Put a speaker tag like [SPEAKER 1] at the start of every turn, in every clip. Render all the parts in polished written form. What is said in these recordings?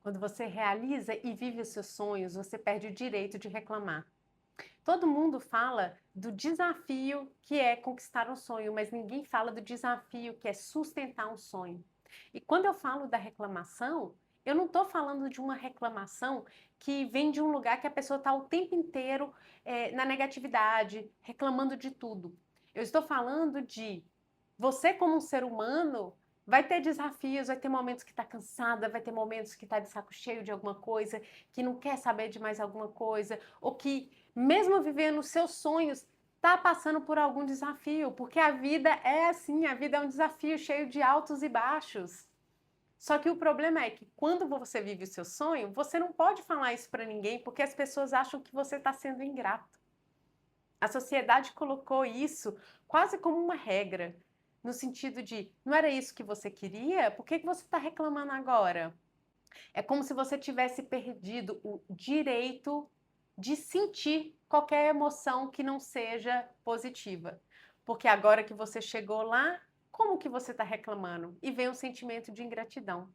[SPEAKER 1] Quando você realiza e vive os seus sonhos, você perde o direito de reclamar. Todo mundo fala do desafio que é conquistar um sonho, mas ninguém fala do desafio que é sustentar um sonho. E quando eu falo da reclamação, eu não estou falando de uma reclamação que vem de um lugar que a pessoa está o tempo inteiro na negatividade, reclamando de tudo. Eu estou falando de você, como um ser humano, vai ter desafios, vai ter momentos que está cansada, vai ter momentos que está de saco cheio de alguma coisa, que não quer saber de mais alguma coisa, ou que, mesmo vivendo os seus sonhos, está passando por algum desafio, porque a vida é assim, a vida é um desafio cheio de altos e baixos. Só que o problema é que quando você vive o seu sonho, você não pode falar isso para ninguém, porque as pessoas acham que você está sendo ingrato. A sociedade colocou isso quase como uma regra, no sentido de, não era isso que você queria? Por que você está reclamando agora? É como se você tivesse perdido o direito de sentir qualquer emoção que não seja positiva. Porque agora que você chegou lá, como que você está reclamando? E vem um sentimento de ingratidão.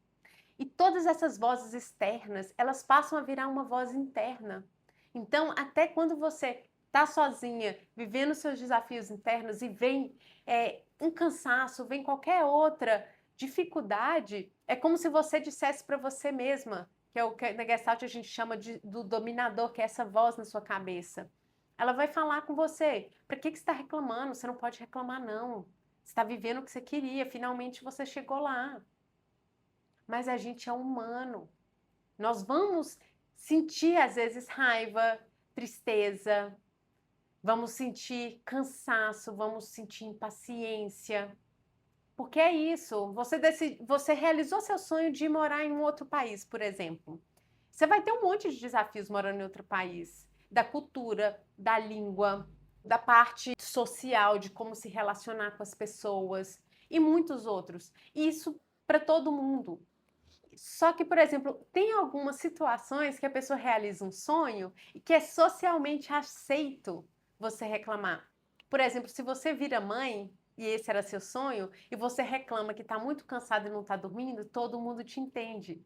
[SPEAKER 1] E todas essas vozes externas, elas passam a virar uma voz interna. Então, até quando você está sozinha, vivendo seus desafios internos e vem um cansaço, vem qualquer outra dificuldade, é como se você dissesse para você mesma, que é o que na Gestalt a gente chama do dominador, que é essa voz na sua cabeça. Ela vai falar com você, para que você está reclamando? Você não pode reclamar, não. Você está vivendo o que você queria, finalmente você chegou lá. Mas a gente é humano. Nós vamos sentir, às vezes, raiva, tristeza, vamos sentir cansaço, vamos sentir impaciência. Porque é isso, você realizou seu sonho de morar em um outro país, por exemplo. Você vai ter um monte de desafios morando em outro país, da cultura, da língua, da parte social, de como se relacionar com as pessoas e muitos outros. E isso para todo mundo. Só que, por exemplo, tem algumas situações que a pessoa realiza um sonho e que é socialmente aceito você reclamar. Por exemplo, se você vira mãe e esse era seu sonho e você reclama que está muito cansado e não está dormindo, todo mundo te entende.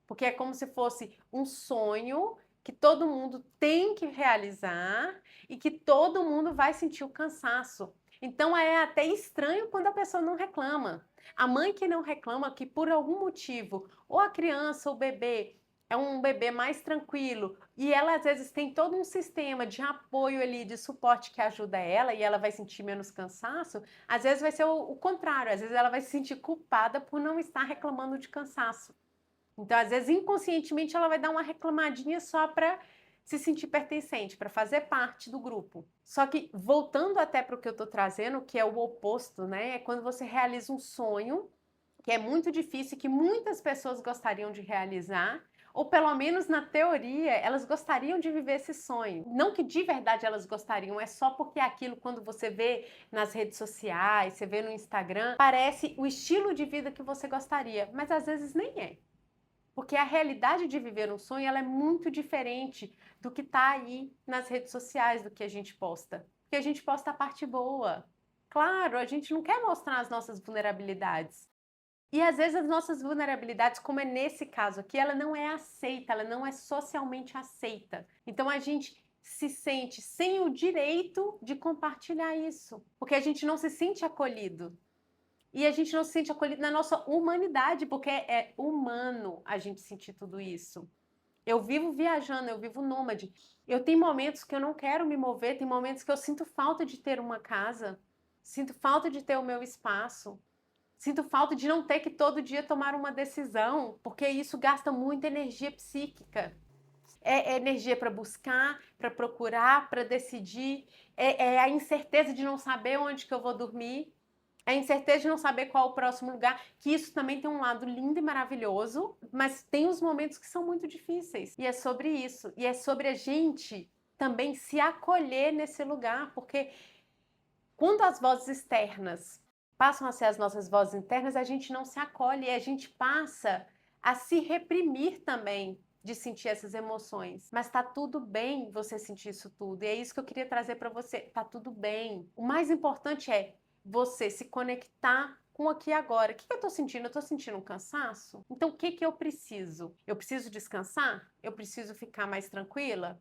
[SPEAKER 1] Porque é como se fosse um sonho que todo mundo tem que realizar e que todo mundo vai sentir o cansaço. Então é até estranho quando a pessoa não reclama. A mãe que não reclama, que por algum motivo, ou a criança ou o bebê é um bebê mais tranquilo e ela às vezes tem todo um sistema de apoio ali, de suporte que ajuda ela e ela vai sentir menos cansaço, às vezes vai ser o contrário, às vezes ela vai se sentir culpada por não estar reclamando de cansaço. Então, às vezes, inconscientemente, ela vai dar uma reclamadinha só para se sentir pertencente, para fazer parte do grupo. Só que, voltando até para o que eu estou trazendo, que é o oposto, né? É quando você realiza um sonho que é muito difícil, que muitas pessoas gostariam de realizar, ou pelo menos na teoria, elas gostariam de viver esse sonho. Não que de verdade elas gostariam, é só porque aquilo, quando você vê nas redes sociais, você vê no Instagram, parece o estilo de vida que você gostaria, mas às vezes nem é. Porque a realidade de viver um sonho ela é muito diferente do que está aí nas redes sociais, do que a gente posta. Porque a gente posta a parte boa. Claro, a gente não quer mostrar as nossas vulnerabilidades. E às vezes as nossas vulnerabilidades, como é nesse caso aqui, ela não é aceita, ela não é socialmente aceita. Então a gente se sente sem o direito de compartilhar isso, porque a gente não se sente acolhido. E a gente não se sente acolhido na nossa humanidade, porque é humano a gente sentir tudo isso. Eu vivo viajando, eu vivo nômade. Eu tenho momentos que eu não quero me mover, tem momentos que eu sinto falta de ter uma casa, sinto falta de ter o meu espaço, sinto falta de não ter que todo dia tomar uma decisão, porque isso gasta muita energia psíquica. É energia para buscar, para procurar, para decidir, é a incerteza de não saber onde que eu vou dormir, a incerteza de não saber qual é o próximo lugar, que isso também tem um lado lindo e maravilhoso, mas tem os momentos que são muito difíceis. E é sobre isso. E é sobre a gente também se acolher nesse lugar, porque quando as vozes externas passam a ser as nossas vozes internas, a gente não se acolhe e a gente passa a se reprimir também de sentir essas emoções. Mas tá tudo bem você sentir isso tudo. E é isso que eu queria trazer para você. Tá tudo bem. O mais importante é você se conectar com o aqui e agora. O que eu estou sentindo? Eu estou sentindo um cansaço? Então, o que eu preciso? Eu preciso descansar? Eu preciso ficar mais tranquila?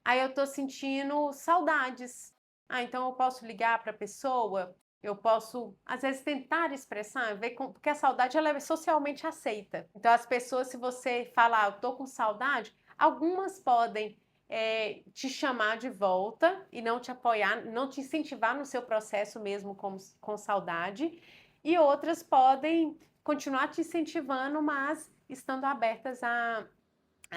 [SPEAKER 1] Aí eu estou sentindo saudades. Ah, então eu posso ligar para a pessoa? Eu posso, às vezes, tentar expressar, porque a saudade ela é socialmente aceita. Então, as pessoas, se você falar, eu tô com saudade, algumas podem te chamar de volta e não te apoiar, não te incentivar no seu processo mesmo com saudade, e outras podem continuar te incentivando, mas estando abertas a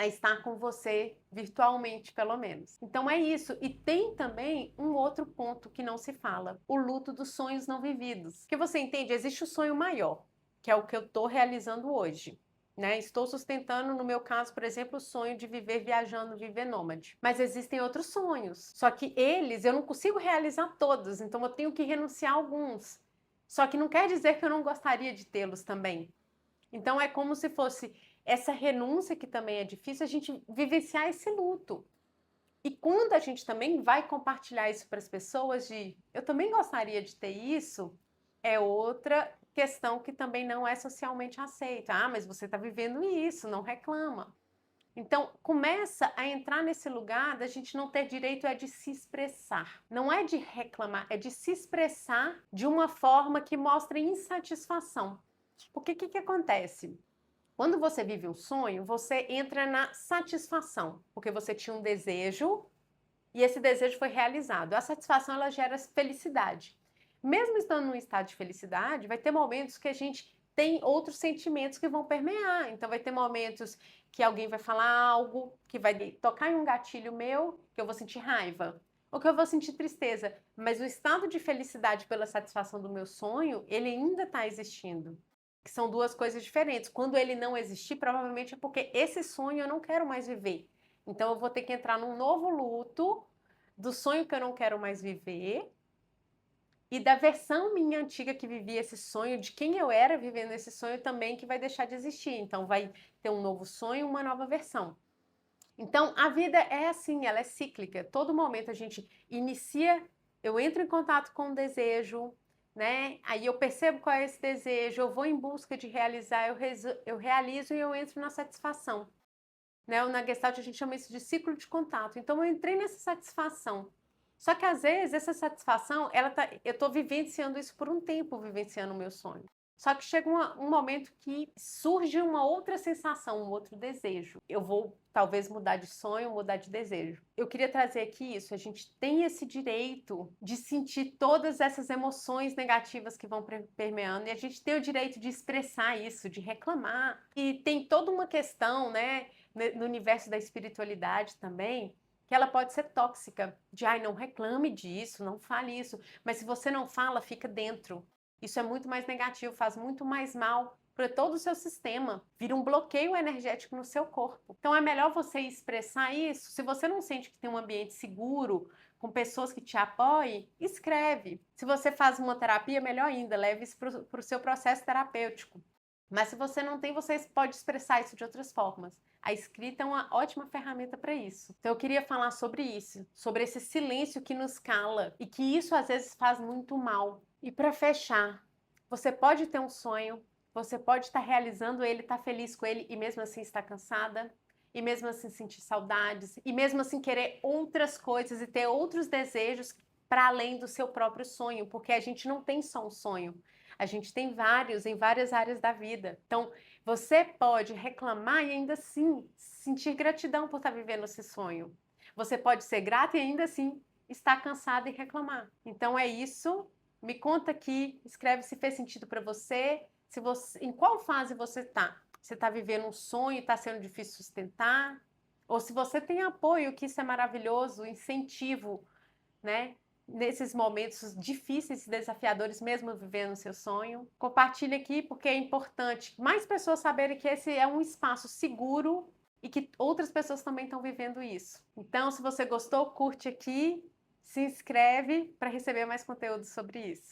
[SPEAKER 1] estar com você virtualmente, pelo menos. Então é isso. E tem também um outro ponto que não se fala: o luto dos sonhos não vividos. Que você entende, existe o sonho maior, que é o que eu estou realizando hoje. Né? Estou sustentando, no meu caso, por exemplo, o sonho de viver viajando, viver nômade. Mas existem outros sonhos. Só que eles eu não consigo realizar todos, então eu tenho que renunciar a alguns. Só que não quer dizer que eu não gostaria de tê-los também. Então é como se fosse essa renúncia, que também é difícil, a gente vivenciar esse luto. E quando a gente também vai compartilhar isso para as pessoas, de eu também gostaria de ter isso, é outra questão que também não é socialmente aceita. Ah, mas você está vivendo isso, não reclama. Então, começa a entrar nesse lugar da gente não ter direito de se expressar. Não é de reclamar, é de se expressar de uma forma que mostre insatisfação. Porque o que acontece? Quando você vive um sonho, você entra na satisfação, porque você tinha um desejo e esse desejo foi realizado. A satisfação, ela gera felicidade. Mesmo estando num estado de felicidade, vai ter momentos que a gente tem outros sentimentos que vão permear. Então, vai ter momentos que alguém vai falar algo que vai tocar em um gatilho meu, que eu vou sentir raiva, ou que eu vou sentir tristeza. Mas o estado de felicidade pela satisfação do meu sonho, ele ainda está existindo. Que são duas coisas diferentes. Quando ele não existir, provavelmente é porque esse sonho eu não quero mais viver. Então eu vou ter que entrar num novo luto do sonho que eu não quero mais viver e da versão minha antiga que vivia esse sonho, de quem eu era vivendo esse sonho também, que vai deixar de existir. Então vai ter um novo sonho, uma nova versão. Então a vida é assim, ela é cíclica. Todo momento a gente inicia, eu entro em contato com um desejo, né? Aí eu percebo qual é esse desejo, eu vou em busca de realizar, eu realizo e eu entro na satisfação. Né? Na Gestalt a gente chama isso de ciclo de contato. Então eu entrei nessa satisfação. Só que às vezes essa satisfação, eu estou vivenciando isso por um tempo, vivenciando o meu sonho. Só que chega um momento que surge uma outra sensação, um outro desejo. Eu vou talvez mudar de sonho, mudar de desejo. Eu queria trazer aqui isso, a gente tem esse direito de sentir todas essas emoções negativas que vão permeando, e a gente tem o direito de expressar isso, de reclamar. E tem toda uma questão, né, no universo da espiritualidade também, que ela pode ser tóxica, de ai, não reclame disso, não fale isso, mas se você não fala, fica dentro. Isso é muito mais negativo, faz muito mais mal para todo o seu sistema, vira um bloqueio energético no seu corpo. Então é melhor você expressar isso. Se você não sente que tem um ambiente seguro, com pessoas que te apoiem, escreve. Se você faz uma terapia, melhor ainda, leve isso para o seu processo terapêutico. Mas se você não tem, você pode expressar isso de outras formas. A escrita é uma ótima ferramenta para isso. Então eu queria falar sobre isso, sobre esse silêncio que nos cala e que isso às vezes faz muito mal. E para fechar, você pode ter um sonho, você pode estar realizando ele, estar feliz com ele e mesmo assim estar cansada, e mesmo assim sentir saudades, e mesmo assim querer outras coisas e ter outros desejos para além do seu próprio sonho, porque a gente não tem só um sonho. A gente tem vários em várias áreas da vida. Então, você pode reclamar e ainda assim sentir gratidão por estar vivendo esse sonho. Você pode ser grata e ainda assim estar cansada e reclamar. Então é isso. Me conta aqui, escreve se fez sentido para você, em qual fase você está. Você está vivendo um sonho e está sendo difícil sustentar? Ou se você tem apoio, que isso é maravilhoso, incentivo, né? Nesses momentos difíceis e desafiadores, mesmo vivendo o seu sonho. Compartilhe aqui porque é importante mais pessoas saberem que esse é um espaço seguro e que outras pessoas também estão vivendo isso. Então, se você gostou, curte aqui, se inscreve para receber mais conteúdo sobre isso.